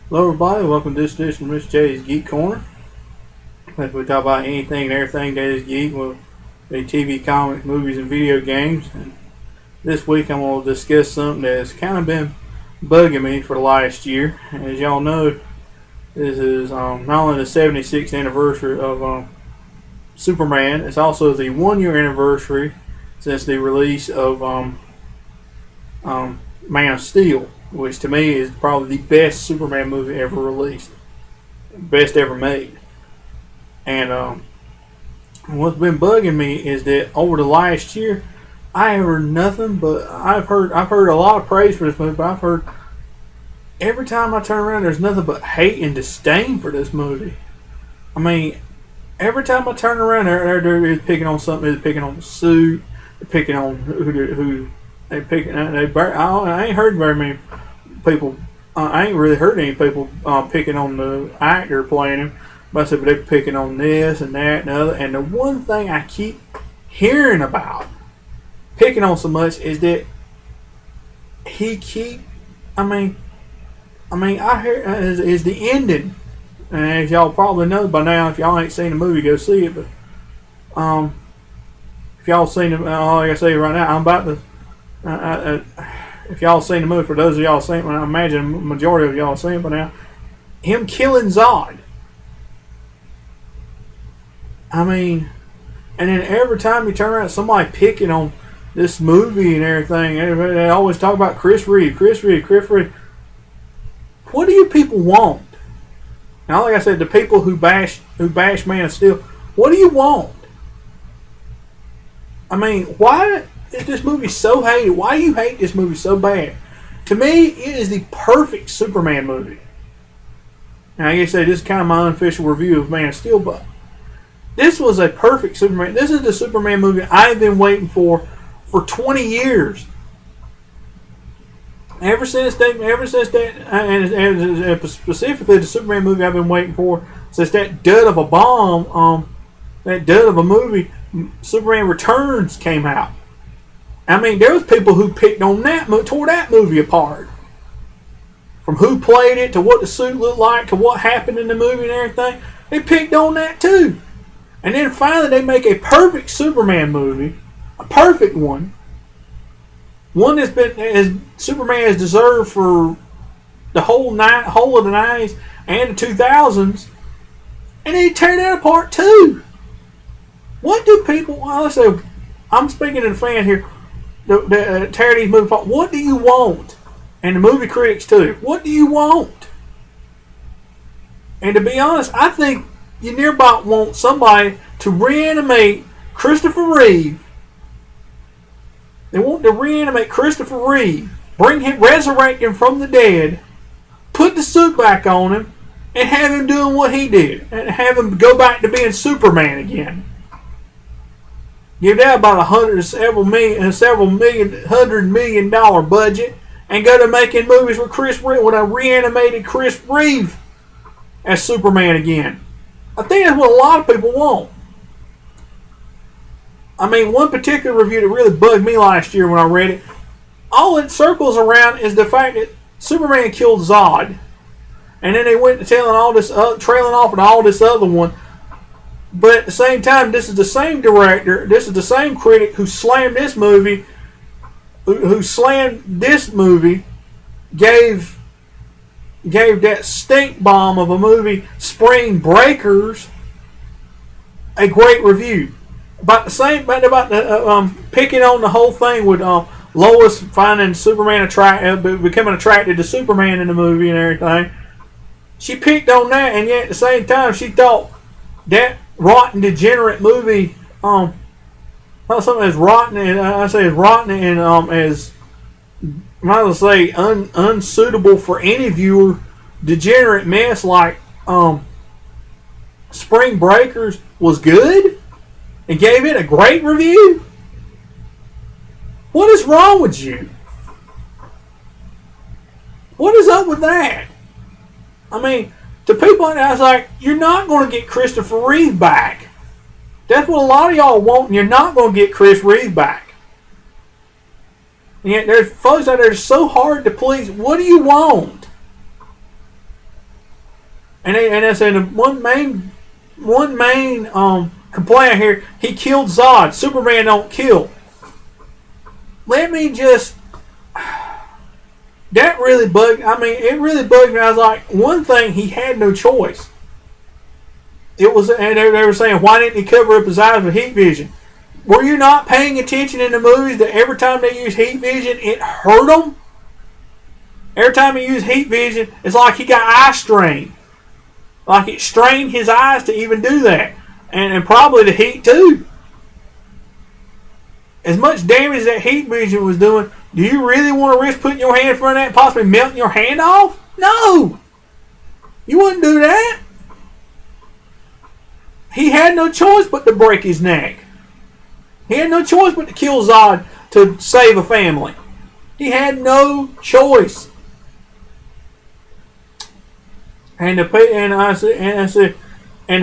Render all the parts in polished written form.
Hello everybody, welcome to this edition of Mr. J's Geek Corner. As we talk about anything and everything that is geek, well, the TV, comics, movies, and video games. And this week I'm going to discuss something that's kind of been bugging me for the last year. As y'all know, this is not only the 76th anniversary of Superman, it's also the 1 year anniversary since the release of Man of Steel, which to me is probably the best Superman movie ever released, best ever made. And what's been bugging me is that over the last year, I have heard nothing but I've heard a lot of praise for this movie, but I've heard every time I turn around, there's nothing but hate and disdain for this movie. I mean, every time I turn around, they're picking on something. They're picking on the suit. They're picking on who they picking. I ain't heard very many people. I ain't really heard any people picking on the actor playing him. But I said, but they're picking on this and that and the other. And the one thing I keep hearing about picking on so much is that he keep. I hear is the ending. And as y'all probably know by now, if y'all ain't seen the movie, go see it. But if y'all seen it, like I say right now, I'm about to. If y'all seen the movie, for those of y'all seen it, I imagine the majority of y'all seen it by now. Him killing Zod. I mean, and then every time you turn around, somebody picking on this movie and everything. They always talk about Chris Reeve. What do you people want? Now, like I said, the people who bash Man of Steel, what do you want? I mean, why is this movie so hated? Why do you hate this movie so bad? To me, it is the perfect Superman movie. Now, I guess this is kind of my unofficial review of Man of Steel, but this was a perfect Superman. This is the Superman movie I've been waiting for 20 years. Ever since that, and specifically the Superman movie I've been waiting for since that dud of a bomb, that dud of a movie, Superman Returns came out. I mean, there was people who picked on that, tore that movie apart. From who played it to what the suit looked like to what happened in the movie and everything, they picked on that too. And then finally, they make a perfect Superman movie, a perfect one. One that's been as Superman has deserved for the whole of the 90s and the 2000s, and they tear that apart too. What do people? Well, let's say I'm speaking to the fan here. Tear these movies apart. What do you want? And the movie critics too. What do you want? And to be honest, I think you nearby want somebody to reanimate Christopher Reeve. They want to reanimate Christopher Reeve, bring him, resurrect him from the dead, put the suit back on him, and have him doing what he did, and have him go back to being Superman again. Give that about $100 million budget, and go to making movies with with a reanimated Chris Reeve as Superman again. I think that's what a lot of people want. I mean, one particular review that really bugged me last year when I read it, all it circles around is the fact that Superman killed Zod. And then they went to trailing off on all this other one. But at the same time, this is the same director, this is the same critic who slammed this movie, gave that stink bomb of a movie, Spring Breakers, a great review. About picking on the whole thing with Lois finding Superman becoming attracted to Superman in the movie and everything. She picked on that, and yet at the same time she thought that rotten, degenerate movie, something as rotten, and I say as rotten and as I might as well say unsuitable for any viewer, degenerate mess like Spring Breakers was good. And gave it a great review? What is wrong with you? What is up with that? I mean, to people, I was like, you're not going to get Christopher Reeve back. That's what a lot of y'all want, and you're not going to get Chris Reeve back. And yet there's folks out there so hard to please. What do you want? and I said one main complaint here. He killed Zod. Superman don't kill. Let me just. That really bugged. I mean, it really bugged me. I was like, one thing, he had no choice. It was, and they were saying, why didn't he cover up his eyes with heat vision? Were you not paying attention in the movies that every time they use heat vision, it hurt him? Every time he used heat vision, it's like he got eye strain. Like it strained his eyes to even do that. And probably the heat too. As much damage that heat vision was doing, do you really want to risk putting your hand in front of that and possibly melting your hand off? No! You wouldn't do that. He had no choice but to break his neck. He had no choice but to kill Zod to save a family. He had no choice. And the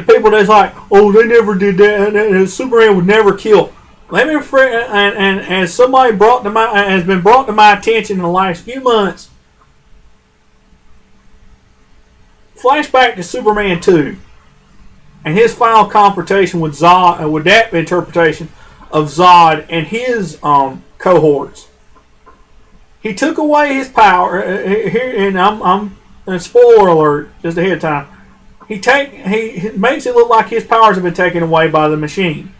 people that's like, oh, they never did that. Superman would never kill. Let me and as somebody has been brought to my attention in the last few months. Flashback to Superman 2 and his final confrontation with Zod, with that interpretation of Zod and his cohorts. He took away his power here, and I'm spoiler alert just ahead of time. He makes it look like his powers have been taken away by the machine,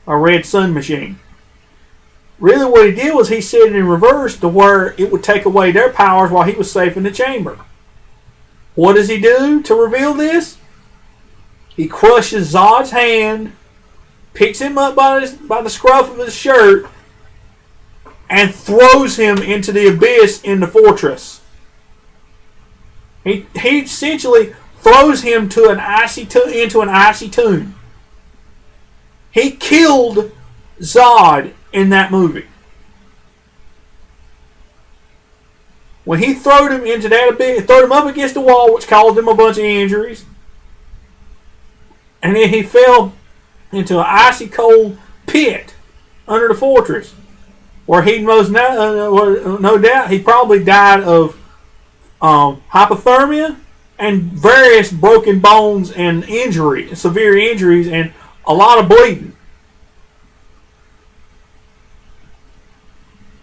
a red sun machine. Really, what he did was he set it in reverse to where it would take away their powers while he was safe in the chamber. What does he do to reveal this? He crushes Zod's hand, picks him up by the scruff of his shirt, and throws him into the abyss in the fortress. He essentially throws him into an icy tomb. He killed Zod in that movie. When he threw him into that abyss, threw him up against the wall, which caused him a bunch of injuries, and then he fell into an icy cold pit under the fortress, where he no doubt he probably died of hypothermia and various broken bones and severe injuries, and a lot of bleeding.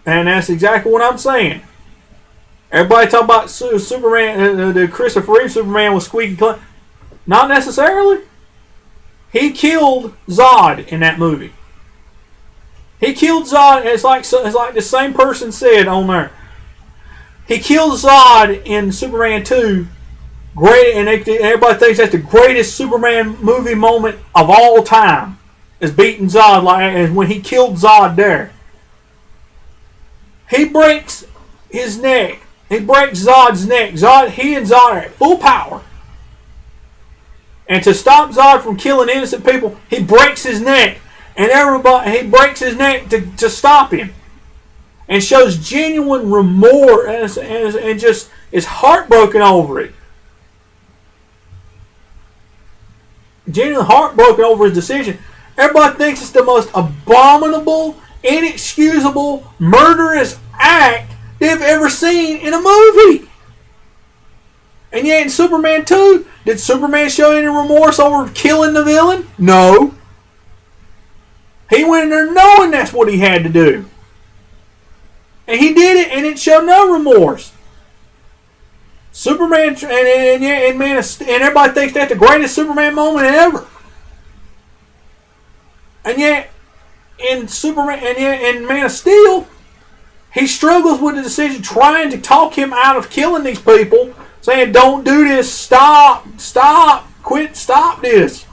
And that's exactly what I'm saying. Everybody talk about Superman, the Christopher Reeve Superman was squeaky clean. Not necessarily. He killed Zod in that movie. He killed Zod. It's like the same person said on there. He killed Zod in Superman 2. Great, and everybody thinks that's the greatest Superman movie moment of all time. Is beating Zod as when he killed Zod there. He breaks his neck. He breaks Zod's neck. He and Zod are at full power. And to stop Zod from killing innocent people, he breaks his neck. And he breaks his neck to stop him. And shows genuine remorse and just is heartbroken over it. Genuinely heartbroken over his decision. Everybody thinks it's the most abominable, inexcusable, murderous act they've ever seen in a movie. And yet in Superman 2, did Superman show any remorse over killing the villain? No. He went in there knowing that's what he had to do. And he did it, and it showed no remorse. Superman and everybody thinks that's the greatest Superman moment ever. And yet in Man of Steel, he struggles with the decision, trying to talk him out of killing these people, saying, "Don't do this. Stop, quit, stop this."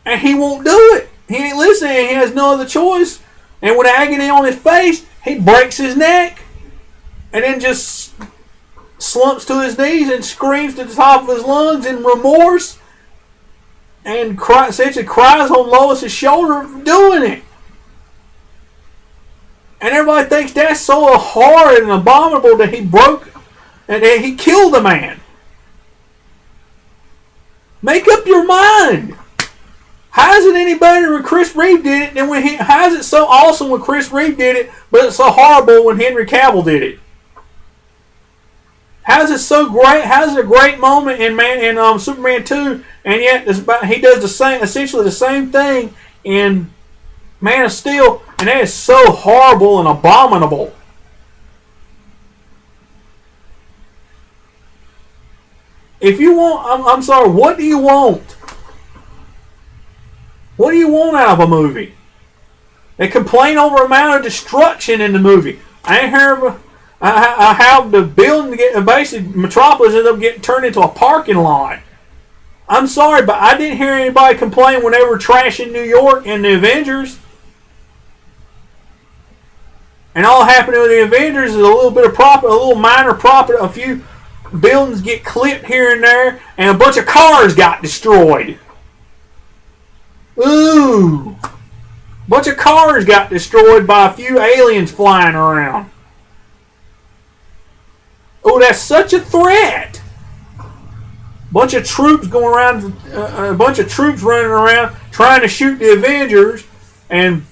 And he won't do it. He ain't listening. He has no other choice. And with agony on his face, he breaks his neck, and then just slumps to his knees and screams to the top of his lungs in remorse, and essentially cries on Lois's shoulder for doing it. And everybody thinks that's so horrid and abominable that he broke and that he killed a man. Make up your mind. How is it any better when Chris Reeve did it than how is it so awesome when Chris Reeve did it, but it's so horrible when Henry Cavill did it? How is it so great? How is it a great moment in Superman 2, and yet he does essentially the same thing in Man of Steel, and that is so horrible and abominable. If you want, I'm sorry, what do you want? What do you want out of a movie? They complain over the amount of destruction in the movie. I ain't heard how the building, basically Metropolis ended up getting turned into a parking lot. I'm sorry, but I didn't hear anybody complain when they were trashing New York and the Avengers. And all happening with the Avengers is a little bit of profit, a little minor profit, a few buildings get clipped here and there, and a bunch of cars got destroyed. Ooh. A bunch of cars got destroyed by a few aliens flying around. Oh, that's such a threat. Bunch of troops going around, a bunch of troops running around trying to shoot the Avengers and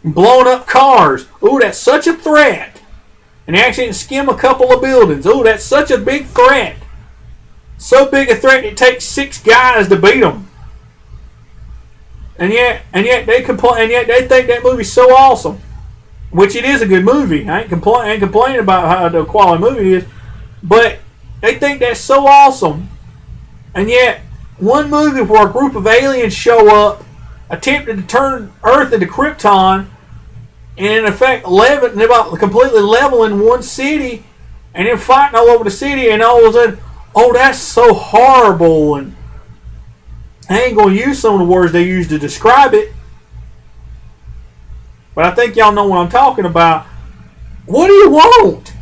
blowing up cars. Oh, that's such a threat. And they actually skim a couple of buildings. Oh, that's such a big threat. So big a threat it takes 6 guys to beat them. And yet they complain. And yet they think that movie's so awesome, which it is a good movie. I ain't complaining about how the quality movie is, but they think that's so awesome. And yet, one movie where a group of aliens show up, attempted to turn Earth into Krypton, and in effect, completely leveling one city, and then fighting all over the city, and all of a sudden, oh, that's so horrible, and I ain't going to use some of the words they use to describe it, but I think y'all know what I'm talking about. What do you want?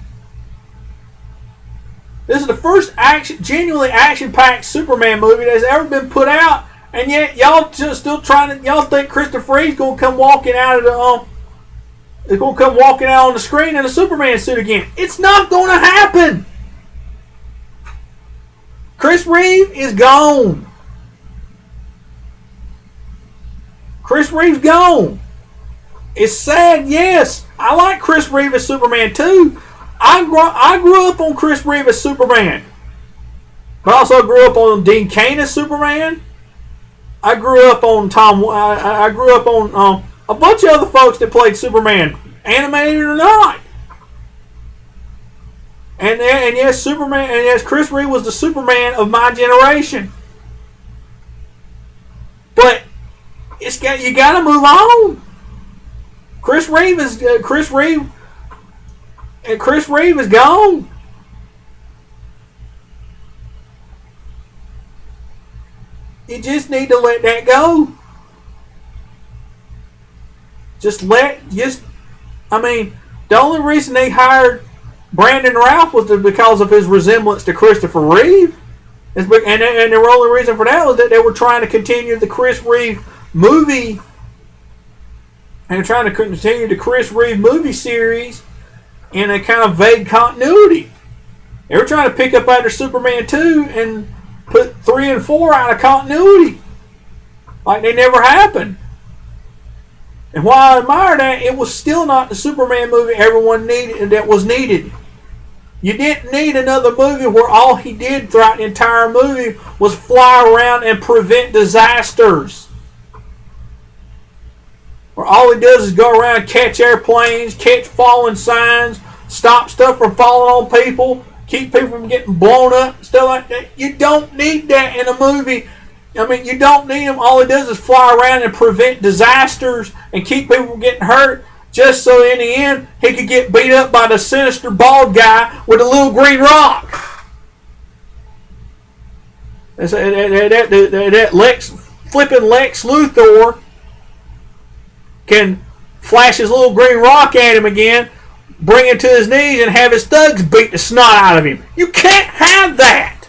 This is the first genuinely action-packed Superman movie that's ever been put out, and yet y'all just still trying to. Y'all think Christopher Reeve's gonna come walking out of the is gonna come walking out on the screen in a Superman suit again? It's not gonna happen. Chris Reeve is gone. Chris Reeve's gone. It's sad, yes. I like Chris Reeve as Superman too. I grew up on Chris Reeve as Superman, but I also grew up on Dean Cain as Superman. I grew up on I grew up on a bunch of other folks that played Superman, animated or not. And yes, Superman, and yes, Chris Reeve was the Superman of my generation. But you got to move on. Chris Reeve is gone. You just need to let that go. The only reason they hired Brandon Routh was because of his resemblance to Christopher Reeve. And the only reason for that was that they were trying to continue the Chris Reeve movie. And trying to continue the Chris Reeve movie series in a kind of vague continuity. They were trying to pick up after Superman 2 and put 3 and 4 out of continuity. Like they never happened. And while I admire that, it was still not the Superman movie everyone needed that was needed. You didn't need another movie where all he did throughout the entire movie was fly around and prevent disasters. Where all he does is go around, catch airplanes, catch falling signs, stop stuff from falling on people, keep people from getting blown up, stuff like that. You don't need that in a movie. I mean, you don't need him. All he does is fly around and prevent disasters and keep people from getting hurt, just so in the end he could get beat up by the sinister bald guy with a little green rock. That Lex Luthor can flash his little green rock at him again, bring him to his knees, and have his thugs beat the snot out of him. You can't have that.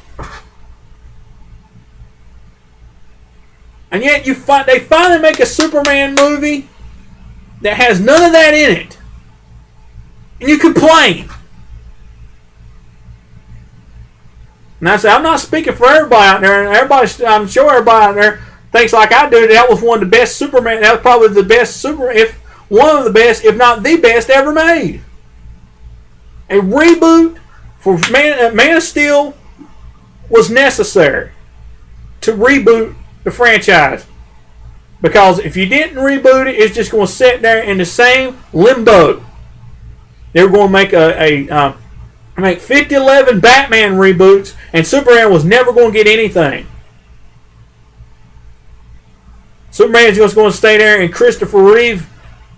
And yet they finally make a Superman movie that has none of that in it. And you complain. And I say, I'm not speaking for everybody out there, and I'm sure everybody out there thinks like I do. That was one of the best Superman. That was probably the best one of the best, if not the best, ever made. A reboot For Man of Steel was necessary to reboot the franchise. Because if you didn't reboot it, it's just going to sit there in the same limbo. They were going to make 50-11 Batman reboots, and Superman was never going to get anything. Superman's just going to stay there in Christopher Reeve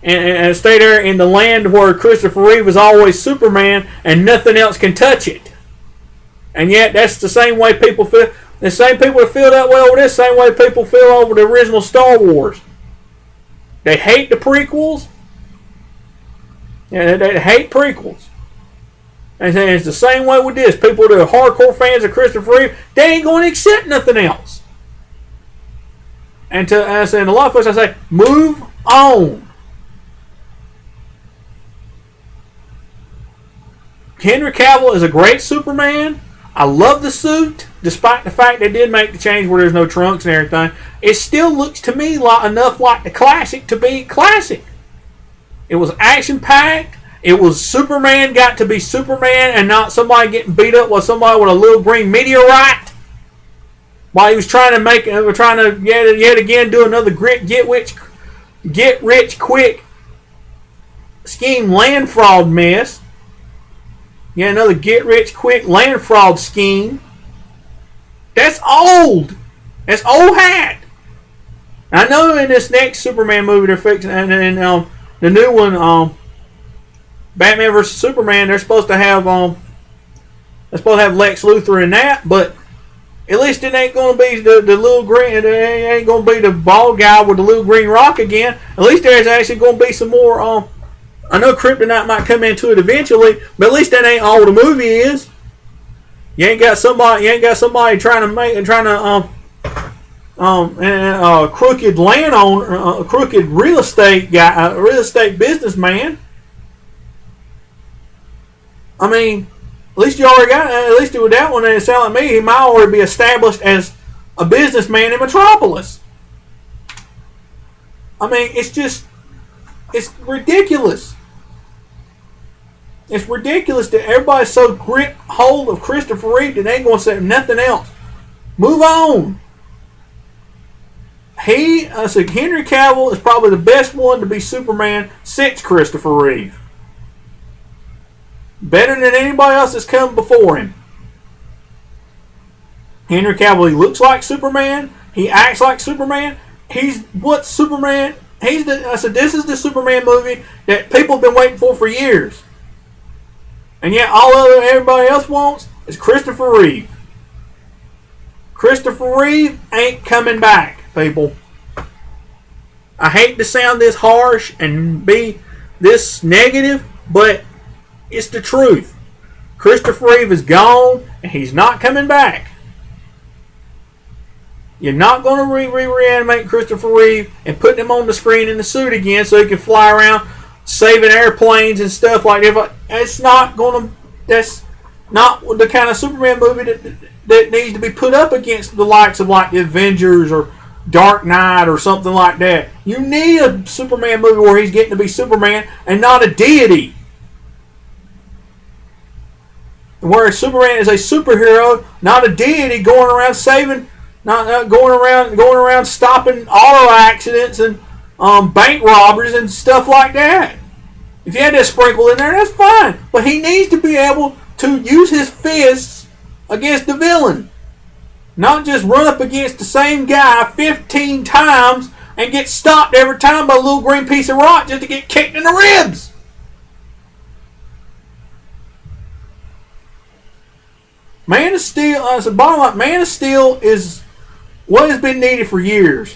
and stay there in the land where Christopher Reeve is always Superman and nothing else can touch it. And yet that's the same way people feel. The same people that feel that way over this, same way people feel over the original Star Wars. They hate the prequels. Yeah, they hate prequels. And it's the same way with this. People that are hardcore fans of Christopher Reeve, they ain't going to accept nothing else. And I say, and a lot of folks, I say, move on. Henry Cavill is a great Superman. I love the suit, despite the fact they did make the change where there's no trunks and everything. It still looks to me enough like the classic to be classic. It was action-packed. It was Superman got to be Superman and not somebody getting beat up with somebody with a little green meteorite. While he was trying to yet again do another get rich quick scheme land fraud mess. Yeah, another get-rich-quick land fraud scheme. That's old. That's old hat. I know in this next Superman movie they're fixing, and the new one, Batman vs Superman, they're supposed to have Lex Luthor in that, but at least it ain't going to be the little green. It ain't going to be the bald guy with the little green rock again. At least there's actually going to be some more. I know Kryptonite might come into it eventually, but at least that ain't all the movie is. You ain't got somebody trying to crooked landowner, a crooked real estate guy, a real estate businessman. I mean, at least you already got. At least with that one, it sounded like me, he might already be established as a businessman in Metropolis. I mean, it's ridiculous. It's ridiculous that everybody's so grip hold of Christopher Reeve that they ain't going to say nothing else. Move on. Henry Cavill is probably the best one to be Superman since Christopher Reeve. Better than anybody else that's come before him. Henry Cavill, he looks like Superman. He acts like Superman. He's what Superman. This is the Superman movie that people have been waiting for years. And yet everybody else wants is Christopher Reeve. Christopher Reeve ain't coming back, people. I hate to sound this harsh and be this negative, but it's the truth. Christopher Reeve is gone and he's not coming back. You're not going to reanimate Christopher Reeve and put him on the screen in the suit again so he can fly around saving airplanes and stuff like that. That's not the kind of Superman movie that needs to be put up against the likes of like the Avengers or Dark Knight or something like that. You need a Superman movie where he's getting to be Superman and not a deity. Where Superman is a superhero, not a deity going around saving, not going around stopping auto accidents and bank robberies and stuff like that. If you had that sprinkle in there, that's fine. But he needs to be able to use his fists against the villain. Not just run up against the same guy 15 times and get stopped every time by a little green piece of rock just to get kicked in the ribs. Man of Steel, bottom line, Man of Steel is what has been needed for years.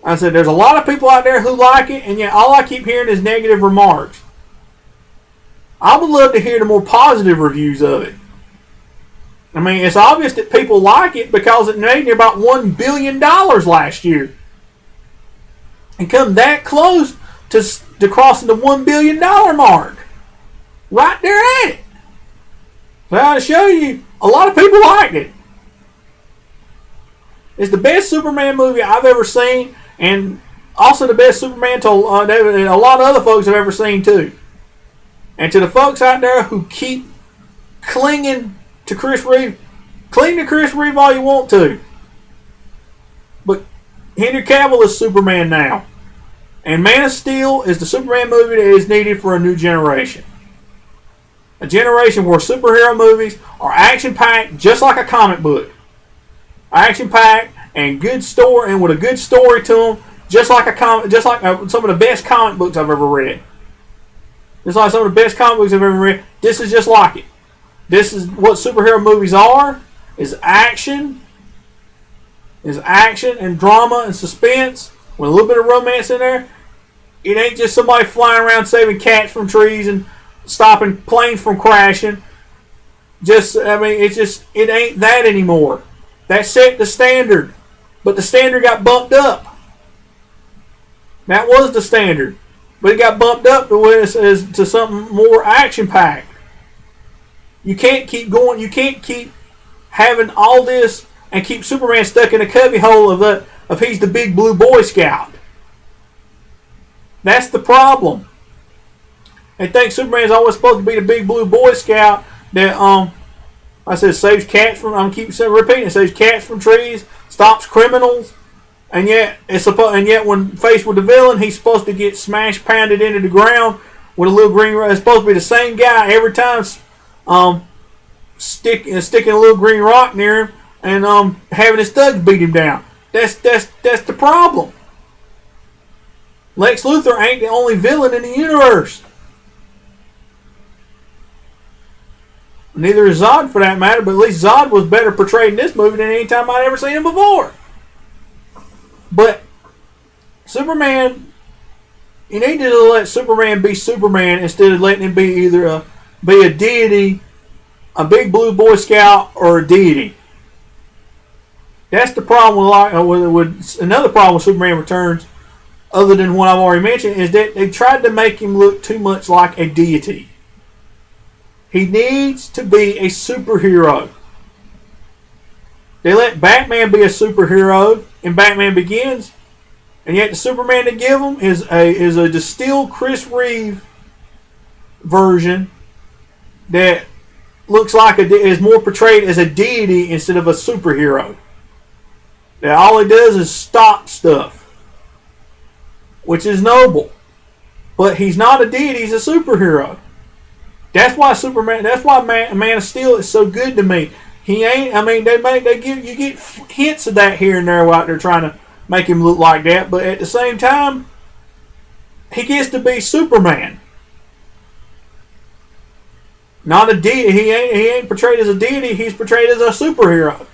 I said there's a lot of people out there who like it, and yet all I keep hearing is negative remarks. I would love to hear the more positive reviews of it. I mean, it's obvious that people like it because it made about $1 billion last year. And come that close to crossing the $1 billion mark. Right there at it. So I'll show you, a lot of people liked it. It's the best Superman movie I've ever seen, and also the best Superman a lot of other folks have ever seen too. And to the folks out there who keep clinging to Chris Reeve, cling to Chris Reeve all you want to. But Henry Cavill is Superman now. And Man of Steel is the Superman movie that is needed for a new generation. A generation where superhero movies are action-packed just like a comic book. Action-packed and good story, and with a good story to them, just like some of the best comic books I've ever read. Just like some of the best comic books I've ever read. This is just like it. This is what superhero movies are. Is action and drama and suspense with a little bit of romance in there. It ain't just somebody flying around saving cats from trees and stopping planes from crashing. It ain't that anymore. That set the standard, but the standard got bumped up. That was the standard, but it got bumped up to something more action-packed. You can't keep going. You can't keep having all this and keep Superman stuck in a cubbyhole of he's the big blue Boy Scout. That's the problem. They think Superman's always supposed to be the big blue Boy Scout that saves cats from. I'm keep repeating. It saves cats from trees, stops criminals, and yet when faced with the villain, he's supposed to get smashed, pounded into the ground with a little green. It's supposed to be the same guy every time. Sticking a little green rock near him and having his thugs beat him down. That's the problem. Lex Luthor ain't the only villain in the universe. Neither is Zod for that matter, but at least Zod was better portrayed in this movie than any time I'd ever seen him before. But Superman, you need to let Superman be Superman instead of letting him be either a deity, a big blue Boy Scout, or a deity. That's the problem with another problem with Superman Returns, other than what I've already mentioned, is that they tried to make him look too much like a deity. He needs to be a superhero. They let Batman be a superhero in Batman Begins, and yet the Superman they give him is a distilled Chris Reeve version that looks like is more portrayed as a deity instead of a superhero. That all he does is stop stuff, which is noble, but he's not a deity; he's a superhero. That's why Superman. That's why Man of Steel is so good to me. He ain't. I mean, you get hints of that here and there out there trying to make him look like that, but at the same time, he gets to be Superman. Not a deity. He ain't portrayed as a deity. He's portrayed as a superhero.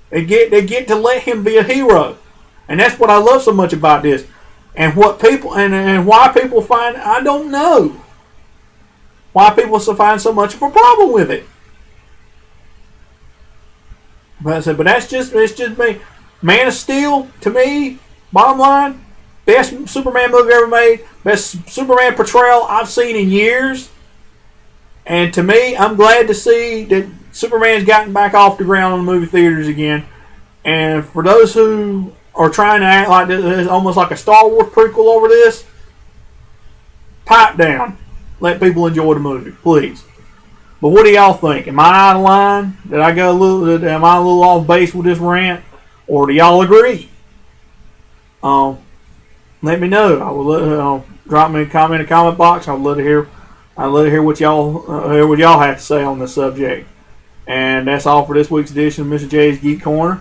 They get to let him be a hero, and that's what I love so much about this. And what people and why people find, I don't know why people find so much of a problem with it. But it's just me. Man of Steel, to me, bottom line, best Superman movie ever made, best Superman portrayal I've seen in years. And to me, I'm glad to see that Superman's gotten back off the ground in the movie theaters again. And for those who are trying to act like this is almost like a Star Wars prequel over this, pipe down. Let people enjoy the movie, please. But what do y'all think? Am I out of line? Am I a little off base with this rant? Or do y'all agree? Let me know. I will drop me a comment in the comment box. I'd love to hear what y'all have to say on this subject. And that's all for this week's edition of Mr. J's Geek Corner.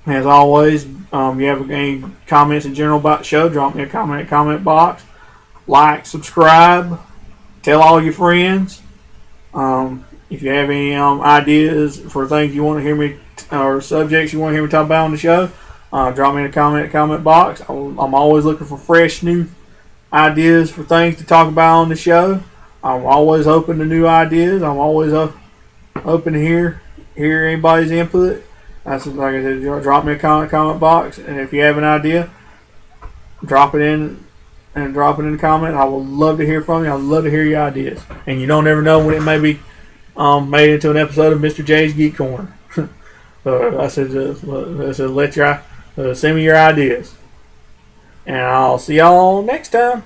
As always, if you have any comments in general about the show, drop me a comment in the comment box. Like, subscribe, tell all your friends. If you have any ideas for things you want to hear me or subjects you want to hear me talk about on the show, drop me in the comment box. I'm always looking for fresh new ideas for things to talk about on the show. I'm always open to new ideas. I'm always open to hear anybody's input. That's like I said, drop me a comment box, and if you have an idea, drop it in the comment. I would love to hear from you. I'd love to hear your ideas. And you don't ever know when it may be made into an episode of Mr. J's Geek Corner. So I said, send me your ideas. And I'll see y'all next time.